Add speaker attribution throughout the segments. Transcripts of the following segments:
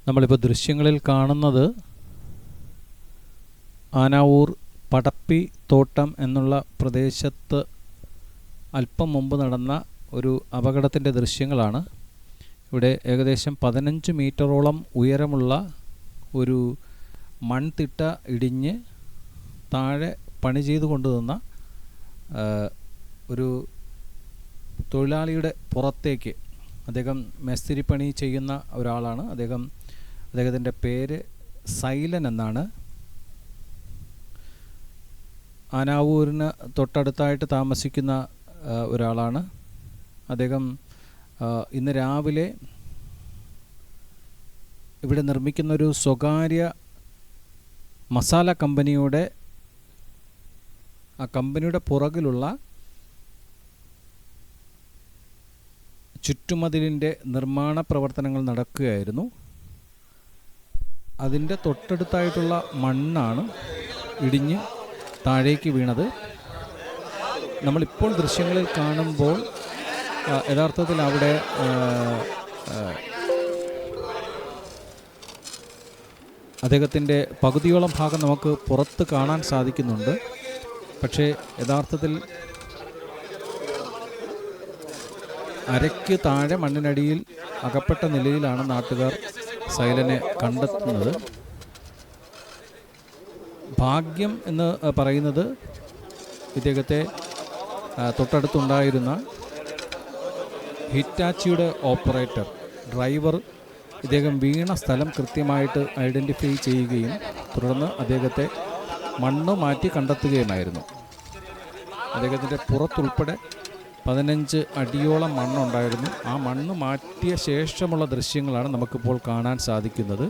Speaker 1: നമ്മളിപ്പോൾ ദൃശ്യങ്ങളിൽ കാണുന്നത് ആനാവൂർ പടപ്പി തോട്ടം എന്നുള്ള പ്രദേശത്ത് അല്പം മുമ്പ് നടന്ന ഒരു അപകടത്തിൻ്റെ ദൃശ്യങ്ങളാണ്. ഇവിടെ ഏകദേശം 15 മീറ്ററോളം ഉയരമുള്ള ഒരു മൺതിട്ട ഇടിഞ്ഞ് താഴെ പണി ചെയ്തു കൊണ്ടുവന്ന ഒരു തൊഴിലാളിയുടെ പുറത്തേക്ക്, അദ്ദേഹം മേസ്തിരിപ്പണി ചെയ്യുന്ന ഒരാളാണ്. അദ്ദേഹത്തിൻ്റെ പേര് സൈലൻ എന്നാണ്. ആനാവൂരിന് തൊട്ടടുത്തായിട്ട് താമസിക്കുന്ന ഒരാളാണ് അദ്ദേഹം. ഇന്ന് രാവിലെ ഇവിടെ നിർമ്മിക്കുന്നൊരു സ്വകാര്യ മസാല കമ്പനിയുടെ പുറകിലുള്ള ചുറ്റുമതിലിൻ്റെ നിർമ്മാണ പ്രവർത്തനങ്ങൾ നടക്കുകയായിരുന്നു. അതിൻ്റെ തൊട്ടടുത്തായിട്ടുള്ള മണ്ണാണ് ഇടിഞ്ഞ് താഴേക്ക് വീണത്. നമ്മളിപ്പോൾ ദൃശ്യങ്ങളിൽ കാണുമ്പോൾ യഥാർത്ഥത്തിൽ അവിടെ അദ്ദേഹത്തിൻ്റെ പകുതിയോളം ഭാഗം നമുക്ക് പുറത്ത് കാണാൻ സാധിക്കുന്നുണ്ട്. പക്ഷേ യഥാർത്ഥത്തിൽ അരയ്ക്ക് താഴെ മണ്ണിനടിയിൽ അകപ്പെട്ട നിലയിലാണ് നാട്ടുകാർ സൈലനെ കണ്ടെത്തുന്നത്. ഭാഗ്യം എന്ന് പറയുന്നത് ഇദ്ദേഹത്തെ തൊട്ടടുത്തുണ്ടായിരുന്ന ഹിറ്റാച്ചിയുടെ ഡ്രൈവർ ഇദ്ദേഹം വീണ സ്ഥലം കൃത്യമായിട്ട് ഐഡൻറ്റിഫൈ ചെയ്യുകയും തുടർന്ന് അദ്ദേഹത്തെ മണ്ണ് മാറ്റി കണ്ടെത്തുകയുമായിരുന്നു. അദ്ദേഹത്തിൻ്റെ പുറത്തുൾപ്പെടെ 15 അടിയോളം മണ്ണുണ്ടായിരുന്നു. ആ മണ്ണ് മാറ്റിയ ശേഷമുള്ള ദൃശ്യങ്ങളാണ് നമുക്കിപ്പോൾ കാണാൻ സാധിക്കുന്നത്.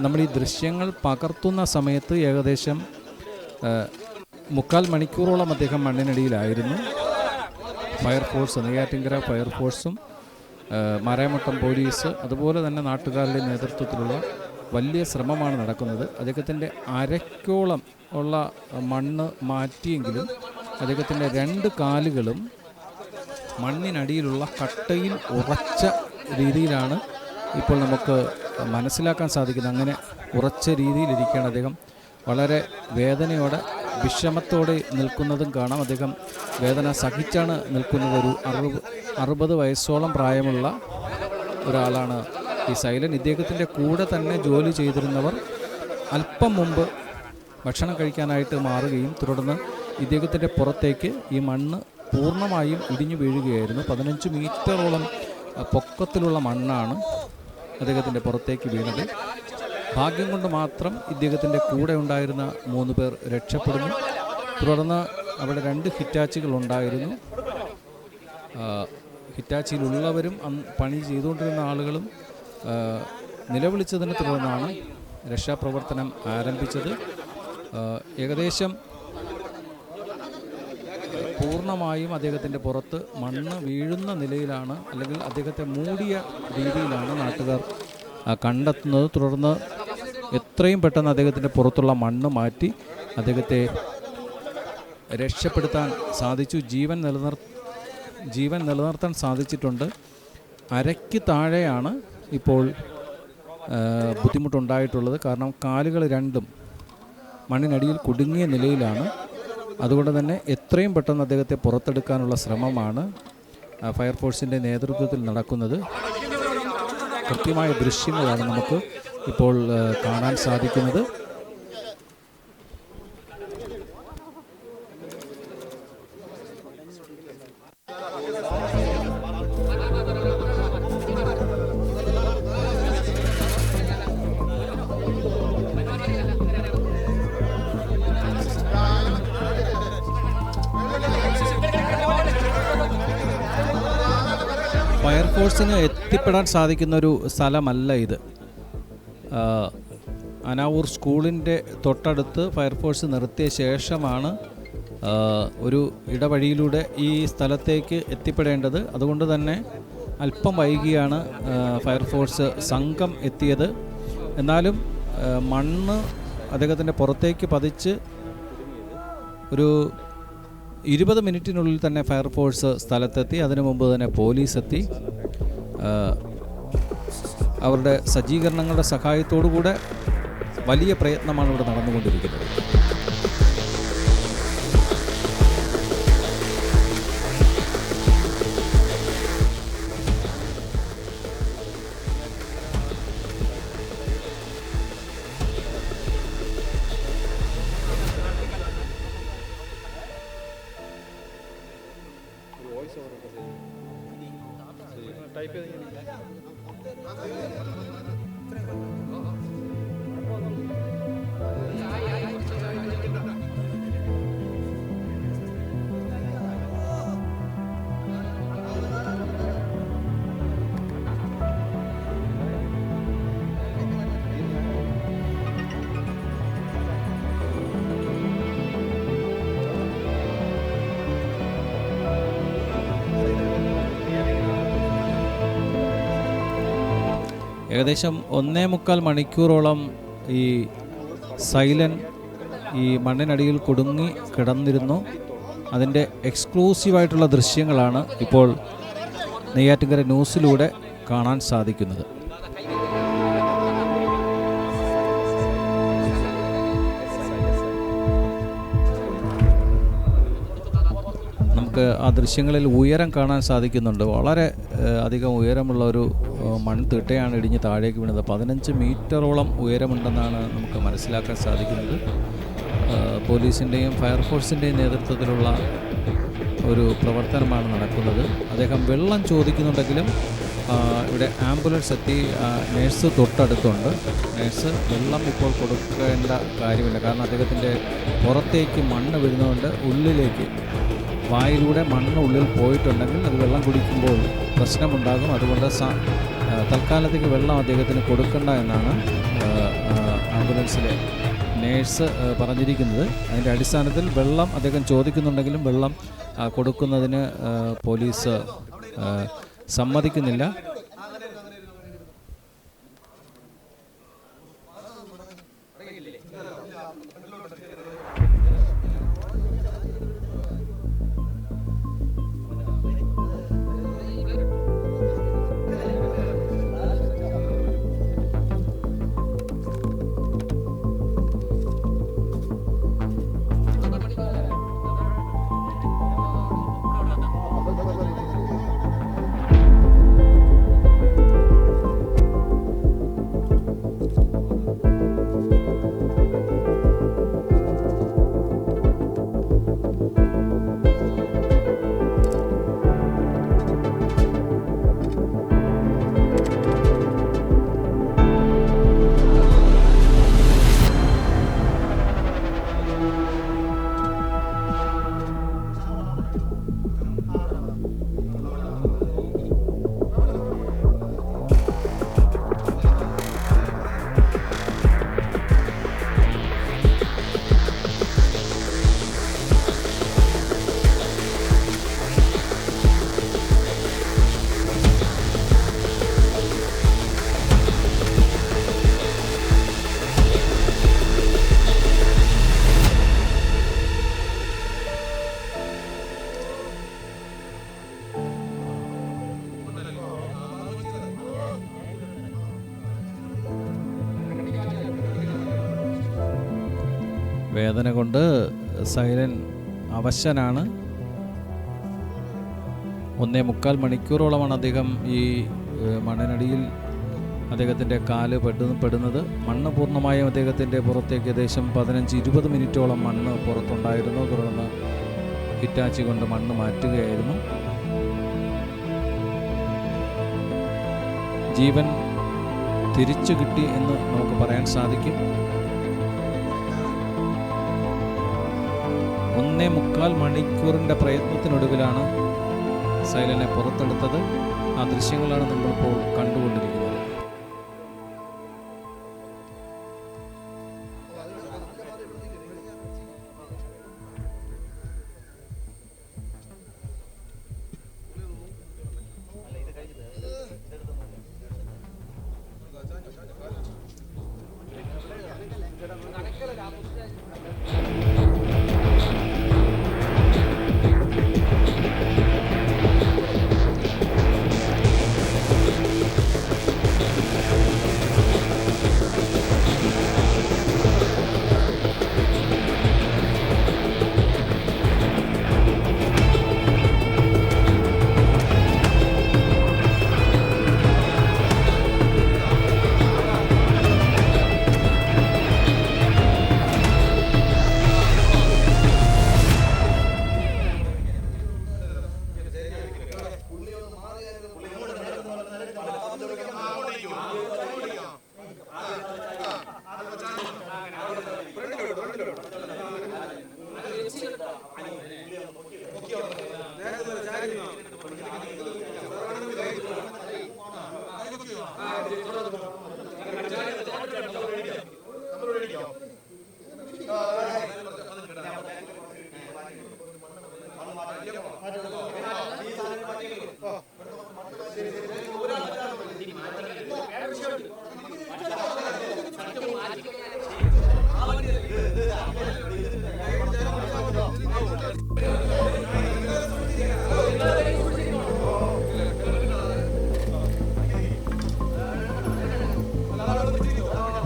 Speaker 1: നമ്മൾ ഈ ദൃശ്യങ്ങൾ പകർത്തുന്ന സമയത്ത് ഏകദേശം 3/4 മണിക്കൂറോളം അദ്ദേഹം മണ്ണിനടിയിലായിരുന്നു. ഫയർഫോഴ്സ്, നെയ്യാറ്റിൻകര ഫയർഫോഴ്സും മറയമുട്ടം പോലീസ് അതുപോലെ തന്നെ നാട്ടുകാരുടെ നേതൃത്വത്തിലുള്ള വലിയ ശ്രമമാണ് നടക്കുന്നത്. അദ്ദേഹത്തിൻ്റെ അരക്കോളം ഉള്ള മണ്ണ് മാറ്റിയെങ്കിലും അദ്ദേഹത്തിൻ്റെ 2 കാലുകളും മണ്ണിനടിയിലുള്ള കട്ടയിൽ ഉറച്ച രീതിയിലാണ് ഇപ്പോൾ നമുക്ക് മനസ്സിലാക്കാൻ സാധിക്കുന്നത്. അങ്ങനെ ഉറച്ച രീതിയിലിരിക്കുകയാണ് അദ്ദേഹം. വളരെ വേദനയോടെ വിഷമത്തോടെ നിൽക്കുന്നതും കാണാം. അദ്ദേഹം വേദന സഹിച്ചാണ് നിൽക്കുന്നത്. ഒരു 60 വയസ്സോളം പ്രായമുള്ള ഒരാളാണ് ഈ സൈലൻ. ഇദ്ദേഹത്തിൻ്റെ കൂടെ തന്നെ ജോലി ചെയ്തിരുന്നവർ അല്പം മുമ്പ് ഭക്ഷണം കഴിക്കാനായിട്ട് മാറുകയും തുടർന്ന് ഇദ്ദേഹത്തിൻ്റെ പുറത്തേക്ക് ഈ മണ്ണ് പൂർണ്ണമായും ഇടിഞ്ഞു വീഴുകയായിരുന്നു. 15 മീറ്ററോളം പൊക്കത്തിലുള്ള മണ്ണാണ് അദ്ദേഹത്തിൻ്റെ പുറത്തേക്ക് വീണത്. ഭാഗ്യം കൊണ്ട് മാത്രം ഇദ്ദേഹത്തിൻ്റെ കൂടെ ഉണ്ടായിരുന്ന 3 പേർ രക്ഷപ്പെടുന്നു. തുടർന്ന് അവിടെ 2 ഹിറ്റാച്ചികൾ ഉണ്ടായിരുന്നു. ഹിറ്റാച്ചിയിലുള്ളവരും പണി ചെയ്തുകൊണ്ടിരുന്ന ആളുകളും നിലവിളിച്ചതിനെ തുടർന്നാണ് രക്ഷാപ്രവർത്തനം ആരംഭിച്ചത്. ഏകദേശം പൂർണ്ണമായും അദ്ദേഹത്തിൻ്റെ പുറത്ത് മണ്ണ് വീഴുന്ന നിലയിലാണ്, അല്ലെങ്കിൽ അദ്ദേഹത്തെ മൂടിയ രീതിയിലാണ് നാട്ടുകാർ കണ്ടെത്തുന്നത്. തുടർന്ന് എത്രയും പെട്ടെന്ന് അദ്ദേഹത്തിൻ്റെ പുറത്തുള്ള മണ്ണ് മാറ്റി അദ്ദേഹത്തെ രക്ഷപ്പെടുത്താൻ സാധിച്ചു. ജീവൻ നിലനിർത്താൻ സാധിച്ചിട്ടുണ്ട്. അരയ്ക്ക് താഴെയാണ് ഇപ്പോൾ ബുദ്ധിമുട്ടുണ്ടായിട്ടുള്ളത്. കാരണം കാലുകൾ 2 മണ്ണിനടിയിൽ കുടുങ്ങിയ നിലയിലാണ്. അതുകൊണ്ട് തന്നെ എത്രയും പെട്ടെന്ന് അദ്ദേഹത്തെ പുറത്തെടുക്കാനുള്ള ശ്രമമാണ് ഫയർഫോഴ്സിൻ്റെ നേതൃത്വത്തിൽ നടക്കുന്നത്. കൃത്യമായ ദൃശ്യങ്ങളാണ് നമുക്ക് ഇപ്പോൾ കാണാൻ സാധിക്കുന്നത്. ഫയർഫോഴ്സിന് എത്തിപ്പെടാൻ സാധിക്കുന്ന ഒരു സ്ഥലമല്ല ഇത്. ആനാവൂർ സ്കൂളിൻ്റെ തൊട്ടടുത്ത് ഫയർഫോഴ്സ് നിർത്തിയ ശേഷമാണ് ഒരു ഇടവഴിയിലൂടെ ഈ സ്ഥലത്തേക്ക് എത്തിപ്പെടേണ്ടത്. അതുകൊണ്ട് തന്നെ അല്പം വൈകിയാണ് ഫയർഫോഴ്സ് സംഘം എത്തിയത്. എന്നാലും മണ്ണ് അദ്ദേഹത്തിൻ്റെ പുറത്തേക്ക് പതിച്ച് ഒരു 20 മിനിറ്റിനുള്ളിൽ തന്നെ ഫയർഫോഴ്സ് സ്ഥലത്തെത്തി. അതിനു മുമ്പ് തന്നെ പോലീസ് എത്തി. അവരുടെ സജ്ജീകരണങ്ങളുടെ സഹായത്തോടുകൂടെ വലിയ പ്രയത്നമാണ് ഇവിടെ നടന്നുകൊണ്ടിരിക്കുന്നത്. ഏകദേശം 1.25 മണിക്കൂറോളം ഈ സൈലൻ ഈ മണ്ണിനടിയിൽ കുടുങ്ങി കിടന്നിരുന്നു. അതിൻ്റെ എക്സ്ക്ലൂസീവായിട്ടുള്ള ദൃശ്യങ്ങളാണ് ഇപ്പോൾ നെയ്യാറ്റിൻകര ന്യൂസിലൂടെ കാണാൻ സാധിക്കുന്നത്. നമുക്ക് ആ ദൃശ്യങ്ങളിൽ ഉയരം കാണാൻ സാധിക്കുന്നുണ്ട്. വളരെ അധികം ഉയരമുള്ള ഒരു മൺതിട്ടയാണ് ഇടിഞ്ഞ് താഴേക്ക് വീണത്. 15 മീറ്ററോളം ഉയരമുണ്ടെന്നാണ് നമുക്ക് മനസ്സിലാക്കാൻ സാധിക്കുന്നത്. പോലീസിൻ്റെയും ഫയർഫോഴ്സിൻ്റെയും നേതൃത്വത്തിലുള്ള ഒരു പ്രവർത്തനമാണ് നടക്കുന്നത്. അദ്ദേഹം വെള്ളം ചോദിക്കുന്നുണ്ടെങ്കിലും ഇവിടെ ആംബുലൻസ് എത്തി. നേഴ്സ് തൊട്ടടുത്തുണ്ട്. നേഴ്സ് വെള്ളം ഇപ്പോൾ കൊടുക്കേണ്ട കാര്യമില്ല, കാരണം അദ്ദേഹത്തിൻ്റെ പുറത്തേക്ക് മണ്ണ് വീഴുന്നതുകൊണ്ട് ഉള്ളിലേക്ക് വായിലൂടെ മണ്ണ് ഉള്ളിൽ പോയിട്ടുണ്ടെങ്കിൽ അത് വെള്ളം കുടിക്കുമ്പോൾ പ്രശ്നമുണ്ടാകും. അതുകൊണ്ട് തൽക്കാലത്തേക്ക് വെള്ളം അദ്ദേഹത്തിന് കൊടുക്കണ്ട എന്നാണ് ആംബുലൻസിലെ നേഴ്സ് പറഞ്ഞിരിക്കുന്നത്. അതിൻ്റെ അടിസ്ഥാനത്തിൽ വെള്ളം അദ്ദേഹം ചോദിക്കുന്നുണ്ടെങ്കിലും വെള്ളം കൊടുക്കുന്നതിന് പോലീസ് സമ്മതിക്കുന്നില്ല. വേദന കൊണ്ട് സൈലൻ അവശനാണ്. 1.25 മണിക്കൂറോളമാണ് അദ്ദേഹം ഈ മണ്ണിനടിയിൽ അദ്ദേഹത്തിൻ്റെ കാല് പെടുന്നത്. മണ്ണ് പൂർണ്ണമായും അദ്ദേഹത്തിൻ്റെ പുറത്തേക്ക് ഏകദേശം 15-20 മിനിറ്റോളം മണ്ണ് പുറത്തുണ്ടായിരുന്നു. തുടർന്ന് ഹിറ്റാച്ചി കൊണ്ട് മണ്ണ് മാറ്റുകയായിരുന്നു. ജീവൻ തിരിച്ചു കിട്ടി എന്ന് നമുക്ക് പറയാൻ സാധിക്കും. 1.25 മണിക്കൂറിൻ്റെ പ്രയത്നത്തിനൊടുവിലാണ് സൈലനെ പുറത്തെടുത്തത്. ആ ദൃശ്യങ്ങളാണ് നമ്മളിപ്പോൾ കണ്ടുകൊണ്ടിരിക്കുന്നത്.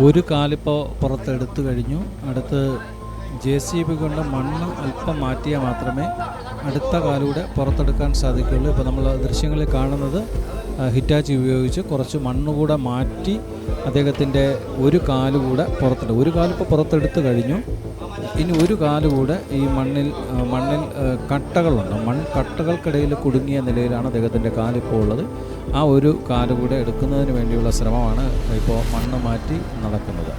Speaker 1: ഒരു കാലിപ്പോൾ പുറത്തെടുത്തു കഴിഞ്ഞു. അടുത്ത് JCB കൊണ്ട് മണ്ണ് അല്പം മാറ്റിയാൽ മാത്രമേ അടുത്ത കാലൂടെ പുറത്തെടുക്കാൻ സാധിക്കുകയുള്ളൂ. ഇപ്പോൾ നമ്മൾ ദൃശ്യങ്ങളിൽ കാണുന്നത് ഹിറ്റാച്ചി ഉപയോഗിച്ച് കുറച്ച് മണ്ണുകൂടെ മാറ്റി അദ്ദേഹത്തിൻ്റെ ഒരു കാലുകൂടെ പുറത്തെടുക്കും. ഒരു കാലിപ്പോൾ പുറത്തെടുത്ത് കഴിഞ്ഞു. ഇനി ഒരു കാലുകൂടെ ഈ മണ്ണിൽ കട്ടകളുണ്ട്. മൺകട്ടകൾക്കിടയിൽ കുടുങ്ങിയ നിലയിലാണ് അദ്ദേഹത്തിൻ്റെ കാലിപ്പോൾ ഉള്ളത്. ആ ഒരു കാലുകൂടെ എടുക്കുന്നതിന് വേണ്ടിയുള്ള ശ്രമമാണ് ഇപ്പോൾ മണ്ണ് മാറ്റി നടക്കുന്നത്.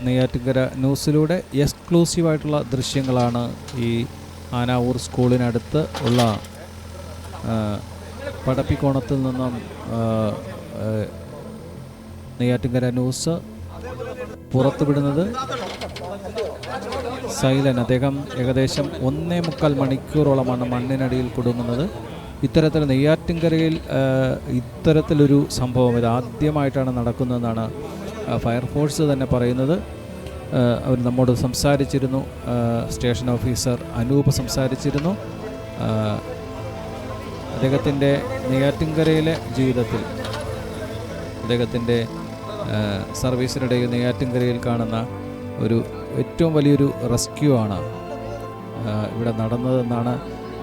Speaker 1: നെയ്യാറ്റിൻകര ന്യൂസിലൂടെ എക്സ്ക്ലൂസീവായിട്ടുള്ള ദൃശ്യങ്ങളാണ് ഈ ആനാവൂർ സ്കൂളിനടുത്ത് ഉള്ള പടപ്പിക്കോണത്തിൽ നിന്നും നെയ്യാറ്റിൻകര ന്യൂസ് പുറത്തുവിടുന്നത്. സൈലൻ അദ്ദേഹം ഏകദേശം 1.25 മണിക്കൂറോളമാണ് മണ്ണിനടിയിൽ കുടുങ്ങുന്നത്. ഇത്തരത്തിൽ നെയ്യാറ്റിൻകരയിൽ ഇത്തരത്തിലൊരു സംഭവം ഇത് ആദ്യമായിട്ടാണ് നടക്കുന്നതെന്നാണ് ഫയർഫോഴ്സ് തന്നെ പറയുന്നത്. അവർ നമ്മോട് സംസാരിച്ചിരുന്നു. സ്റ്റേഷൻ ഓഫീസർ അനൂപ് സംസാരിച്ചിരുന്നു. അദ്ദേഹത്തിൻ്റെ നെയ്യാറ്റിൻകരയിലെ ജീവിതത്തിൽ അദ്ദേഹത്തിൻ്റെ സർവീസിനിടയിൽ നെയ്യാറ്റിൻകരയിൽ കാണുന്ന ഒരു ഏറ്റവും വലിയൊരു റെസ്ക്യൂ ആണ് ഇവിടെ നടന്നതെന്നാണ്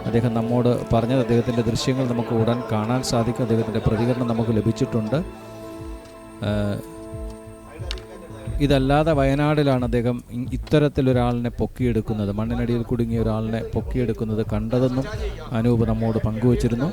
Speaker 1: അദ്ദേഹം നമ്മോട് പറഞ്ഞത്. അദ്ദേഹത്തിൻ്റെ ദൃശ്യങ്ങൾ നമുക്ക് ഉടൻ കാണാൻ സാധിക്കും. അദ്ദേഹത്തിൻ്റെ പ്രതികരണം നമുക്ക് ലഭിച്ചിട്ടുണ്ട്. ഇതല്ലാതെ വയനാടിലാണ് അദ്ദേഹം ഇത്തരത്തിലൊരാളിനെ പൊക്കിയെടുക്കുന്നത്, മണ്ണിനടിയിൽ കുടുങ്ങിയ ഒരാളിനെ പൊക്കിയെടുക്കുന്നത് കണ്ടതെന്നും അനൂപ് നമ്മോട് പങ്കുവച്ചിരുന്നു.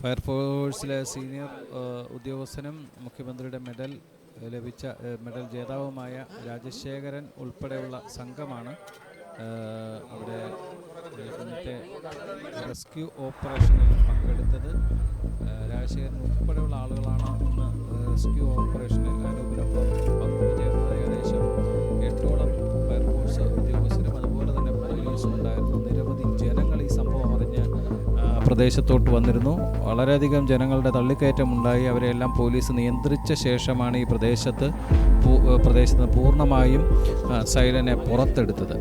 Speaker 1: ഫയർഫോഴ്സിലെ സീനിയർ ഉദ്യോഗസ്ഥനും മുഖ്യമന്ത്രിയുടെ മെഡൽ ജേതാവുമായ രാജശേഖരൻ ഉൾപ്പെടെയുള്ള സംഘമാണ് അവിടെ ഇന്നത്തെ റെസ്ക്യൂ ഓപ്പറേഷനിൽ പങ്കെടുത്തത്. രാജശേഖരൻ ഉൾപ്പെടെയുള്ള ആളുകളാണ് ഇന്ന് റെസ്ക്യൂ ഓപ്പറേഷനിൽ അനൂപിനൊപ്പം പങ്കുചേർന്നത്. ഏകദേശം 8ഓളം ഫയർഫോഴ്സ് ഉദ്യോഗസ്ഥരും അതുപോലെ തന്നെ പോലീസും ഉണ്ടായിരുന്നു. നിരവധി ജനങ്ങൾ ഈ സംഭവം അറിഞ്ഞ് പ്രദേശത്തോട്ട് വന്നിരുന്നു. വളരെയധികം ജനങ്ങളുടെ തള്ളിക്കയറ്റം ഉണ്ടായി. അവരെല്ലാം പോലീസ് നിയന്ത്രിച്ച ശേഷമാണ് ഈ പ്രദേശത്ത് പൂർണ്ണമായും സൈലനെ പുറത്തെടുത്തത്.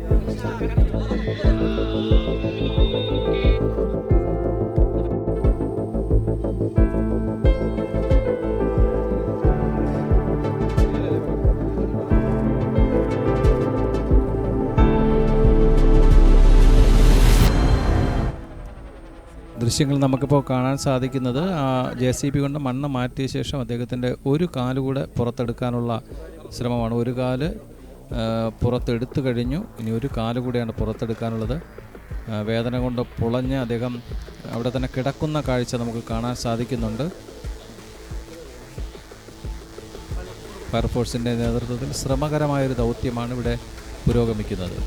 Speaker 1: ദൃശ്യങ്ങൾ നമുക്കിപ്പോൾ കാണാൻ സാധിക്കുന്നത് JCB കൊണ്ട് മണ്ണ് മാറ്റിയ ശേഷം അദ്ദേഹത്തിൻ്റെ ഒരു കാലുകൂടെ പുറത്തെടുക്കാനുള്ള ശ്രമമാണ്. ഒരു കാല് പുറത്തെടുത്തു കഴിഞ്ഞു. ഇനി ഒരു കാലുകൂടെയാണ് പുറത്തെടുക്കാനുള്ളത്. വേദന കൊണ്ട് പുളഞ്ഞ് അദ്ദേഹം അവിടെ തന്നെ കിടക്കുന്ന കാഴ്ച നമുക്ക് കാണാൻ സാധിക്കുന്നുണ്ട്. ഫയർഫോഴ്സിൻ്റെ നേതൃത്വത്തിൽ ശ്രമകരമായൊരു ദൗത്യമാണ് ഇവിടെ പുരോഗമിക്കുന്നത്.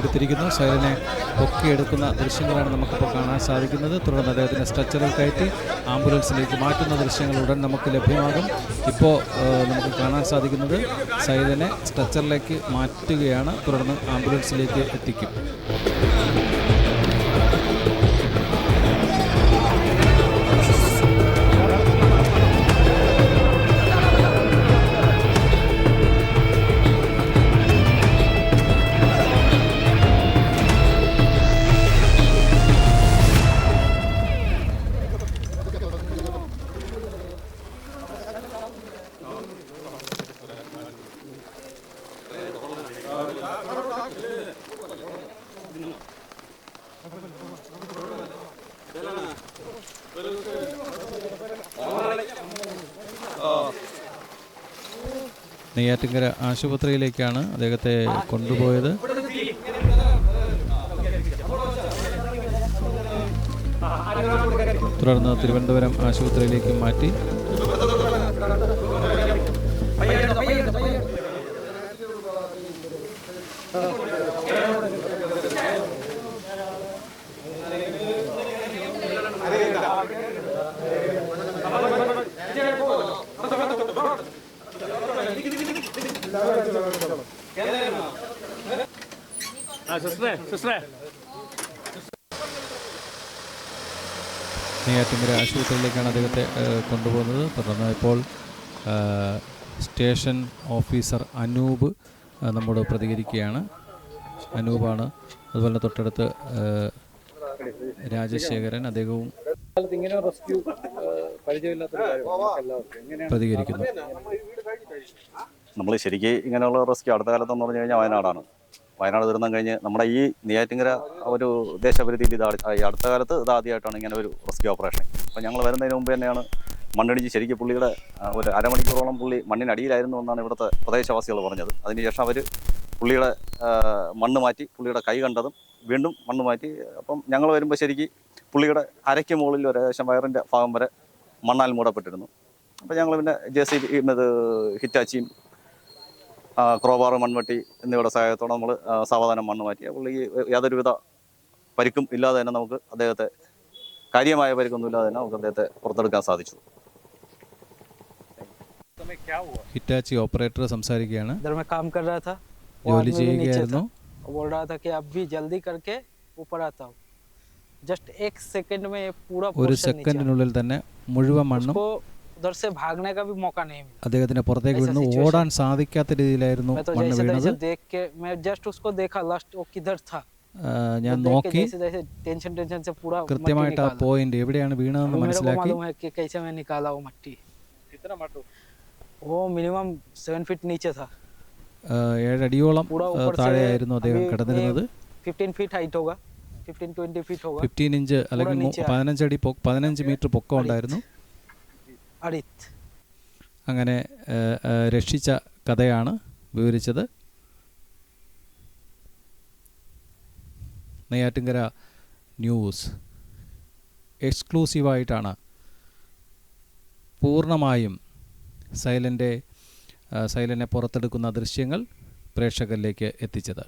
Speaker 1: പൊക്കിയെടുത്തിരിക്കുന്നു. സൈലനെ പൊക്കിയെടുക്കുന്ന ദൃശ്യങ്ങളാണ് നമുക്കിപ്പോൾ കാണാൻ സാധിക്കുന്നത്. തുടർന്ന് അദ്ദേഹത്തിനെ സ്ട്രെച്ചറിൽ കയറ്റി ആംബുലൻസിലേക്ക് മാറ്റുന്ന ദൃശ്യങ്ങൾ ഉടൻ നമുക്ക് ലഭ്യമാകും. ഇപ്പോൾ നമുക്ക് കാണാൻ സാധിക്കുന്നത് സൈലനെ സ്ട്രെച്ചറിലേക്ക് മാറ്റുകയാണ്, തുടർന്ന് ആംബുലൻസിലേക്ക് എത്തിക്കും. നെയ്യാറ്റിൻകര ആശുപത്രിയിലേക്കാണ് അദ്ദേഹത്തെ കൊണ്ടുപോയത്. തുടർന്ന് തിരുവനന്തപുരം ആശുപത്രിയിലേക്ക് മാറ്റി. നെയ്യാറ്റിൻകര ആശുപത്രിയിലേക്കാണ് അദ്ദേഹത്തെ കൊണ്ടുപോകുന്നത്. തുടർന്ന് ഇപ്പോൾ സ്റ്റേഷൻ ഓഫീസർ അനൂപ് നമ്മോട് പ്രതികരിക്കുകയാണ്. അനൂപാണ്. അതുപോലെ തൊട്ടടുത്ത് രാജശേഖരൻ, അദ്ദേഹവും പ്രതികരിക്കുന്നു.
Speaker 2: നമ്മൾ ശരിക്കും ഇങ്ങനെയുള്ള റെസ്ക്യൂ അടുത്ത കാലത്തെന്ന് പറഞ്ഞു കഴിഞ്ഞാൽ വയനാടാണ്. വയനാട് ദുരന്തം കഴിഞ്ഞ് നമ്മുടെ ഈ നെയ്യാറ്റിൻകര ഒരു ദേശപരിധിയിൽ ഈ അടുത്ത കാലത്ത് ഇതാദ്യമായിട്ടാണ് ഇങ്ങനെ ഒരു റെസ്ക്യൂ ഓപ്പറേഷൻ. അപ്പോൾ ഞങ്ങൾ വരുന്നതിന് മുമ്പ് തന്നെയാണ് മണ്ണിടിച്ച് ശരിക്കും പുള്ളിയുടെ ഒരു അരമണിക്കൂറോളം പുള്ളി മണ്ണിനടിയിലായിരുന്നു എന്നാണ് ഇവിടുത്തെ പ്രദേശവാസികൾ പറഞ്ഞത്. അതിനുശേഷം അവർ പുള്ളിയുടെ മണ്ണ് മാറ്റി, പുള്ളിയുടെ കൈ കണ്ടതും വീണ്ടും മണ്ണ് മാറ്റി. അപ്പം ഞങ്ങൾ വരുമ്പോൾ ശരിക്കും പുള്ളിയുടെ അരയ്ക്ക് മുകളിൽ ഏകദേശം വയറിൻ്റെ ഭാഗം വരെ മണ്ണാൽ മൂടപ്പെട്ടിരുന്നു. അപ്പോൾ ഞങ്ങൾ പിന്നെ JCB ഹിറ്റാച്ചിയും ക്രോബാർ, മൺവെട്ടി എന്നിവയുടെ സഹായത്തോടെ നമ്മൾ സാവധാനം മണ്ണ് മാറ്റി. പുള്ളിക്ക് യാതൊരുവിധ പരിക്കും ഇല്ലാതെ തന്നെ നമുക്ക് അദ്ദേഹത്തെ, കാര്യമായ പരിക്കൊന്നും ഇല്ലാതെ തന്നെ നമുക്ക് അദ്ദേഹത്തെ പുറത്തെടുക്കാൻ സാധിച്ചു.
Speaker 1: ഹിറ്റാച്ചി ഓപ്പറേറ്റർ സംസാരിക്കുകയാണ്.
Speaker 3: ജോലി ചെയ്യുകയായിരുന്നു. बोल रहा था कि अब भी जल्दी करके ऊपर आता हूँ. जस्ट एक सेकंड में ये पूरा
Speaker 1: ഒരു സെക്കൻഡിനുള്ളിൽ തന്നെ മുഴുവൻ മണ്ണും
Speaker 3: उधर से भागने का भी मौका नहीं मिला.
Speaker 1: അദ്ദേഹത്തിന് പുറത്തേക്ക് വീണു. ഓടാൻ സാധിക്കാത്ത രീതിയിലായിരുന്നു മണ്ണ് വീണത്.
Speaker 3: देख के मैं जस्ट उसको देखा लास्ट वो किधर था.
Speaker 1: ഞാൻ നോക്കി
Speaker 3: टेंशन से पूरा
Speaker 1: കൃത്യമായിട്ട് ആ പോയിന്റ് എവിടെയാണ് വീണതെന്ന് മനസ്സിലാക്കി.
Speaker 3: कैसे मैं निकाला वो मट्टी. कितना मट्टू? वो मिनिमम 7 फीट नीचे था.
Speaker 1: 7 അടിയോളം താഴെയായിരുന്നു അദ്ദേഹം കിടന്നിരുന്നത്.
Speaker 3: 15 फीट हाइट होगा, 15-20 फीट होगा.
Speaker 1: 15 ഇഞ്ച് അല്ലെങ്കിൽ 15 മീറ്റർ പൊക്കം ഉണ്ടായിരുന്നു. അങ്ങനെ രക്ഷിച്ച കഥയാണ് വിവരിച്ചത്. നെയ്യാറ്റിൻകര ന്യൂസ് എക്സ്ക്ലൂസീവായിട്ടാണ് പൂർണ്ണമായും സൈലനെ പുറത്തെടുക്കുന്ന ദൃശ്യങ്ങൾ പ്രേക്ഷകരിലേക്ക് എത്തിച്ചത്.